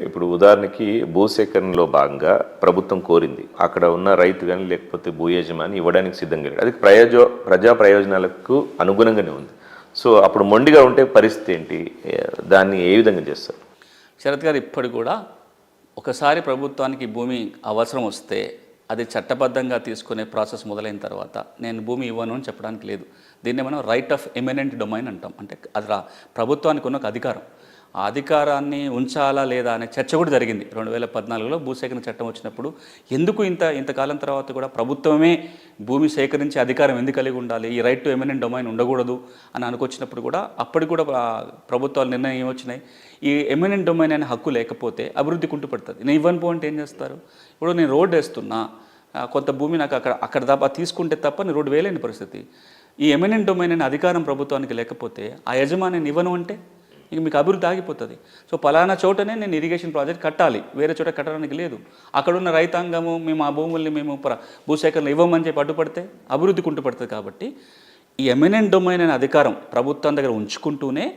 ఇప్పుడు ఉదాహరణకి భూసేకరణలో భాగంగా ప్రభుత్వం కోరింది, అక్కడ ఉన్న రైతు కానీ లేకపోతే భూ యజమాని ఇవ్వడానికి సిద్ధంగా లేడు, అది ప్రజా ప్రయోజనాలకు అనుగుణంగానే ఉంది. సో అప్పుడు మొండిగా ఉంటే పరిస్థితి ఏంటి, దాన్ని ఏ విధంగా చేస్తారు? శరత్ గారు, ఇప్పటి కూడా ఒకసారి ప్రభుత్వానికి భూమి అవసరం వస్తే అది చట్టబద్ధంగా తీసుకునే ప్రాసెస్ మొదలైన తర్వాత నేను భూమి ఇవ్వను అని చెప్పడానికి లేదు. దీన్ని మనం రైట్ ఆఫ్ ఎమినెంట్ డొమైన్ అంటాం. అంటే అది ప్రభుత్వానికి ఉన్న ఒక అధికారం. ఆ అధికారాన్ని ఉంచాలా లేదా అనే చర్చ కూడా జరిగింది 2014లో భూసేకరణ చట్టం వచ్చినప్పుడు. ఎందుకు ఇంతకాలం తర్వాత కూడా ప్రభుత్వమే భూమి సేకరించే అధికారం ఎందుకు కలిగి ఉండాలి, ఈ రైట్ టు ఎమినెంట్ డొమైన్ ఉండకూడదు అని అనుకొచ్చినప్పుడు కూడా అప్పటికి కూడా ప్రభుత్వాలు నిర్ణయం ఏమొచ్చినాయి, ఈ ఎమినెంట్ డొమైన్ అనే హక్కు లేకపోతే అభివృద్ధి కుంటుపడుతుంది. నేను ఇవ్వని పాయింట్ ఏం చేస్తారు, ఇప్పుడు నేను రోడ్డు వేస్తున్నా, కొంత భూమి నాకు అక్కడ తప్ప తీసుకుంటే తప్ప నేను రోడ్డు వేయలేని పరిస్థితి. ఈ ఎమినెంట్ డొమైన్ అనే అధికారం ప్రభుత్వానికి లేకపోతే ఆ యజమానిని ఇవ్వను అంటే ఇక మీకు అభివృద్ధి ఆగిపోతుంది. సో పలానా చోటనే నేను ఇరిగేషన్ ప్రాజెక్ట్ కట్టాలి, వేరే చోట కట్టడానికి లేదు. అక్కడున్న రైతాంగము మేము ఆ భూముల్ని మేము భూసేకరణ ఇవ్వమని చెప్పి అడ్డుపడితే అభివృద్ధి కుంటుపడుతుంది. కాబట్టి ఈ ఎమినెంట్ డొమైన్ అనే అధికారం ప్రభుత్వం దగ్గర ఉంచుకుంటూనే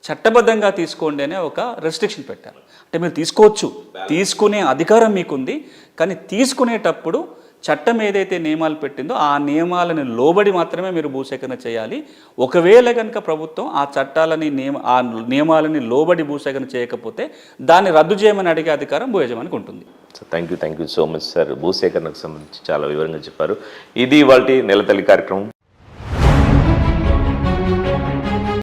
చట్టబద్ధంగా తీసుకోండి అనే ఒక రెస్ట్రిక్షన్ పెట్టారు. అంటే మీరు తీసుకోవచ్చు, తీసుకునే అధికారం మీకుంది, కానీ తీసుకునేటప్పుడు చట్టం ఏదైతే నియమాలు పెట్టిందో ఆ నియమాలను లోబడి మాత్రమే మీరు భూసేకరణ చేయాలి. ఒకవేళ కనుక ప్రభుత్వం ఆ చట్టాలని ఆ నియమాలని లోబడి భూసేకరణ చేయకపోతే దాన్ని రద్దు చేయమని అడిగే అధికారం భూ యజమానికి ఉంటుంది. So thank you so much sir. భూసేకరణకు సంబంధించి చాలా వివరంగా చెప్పారు. ఇది ఇవాల్టి నెలతల్లి కార్యక్రమం.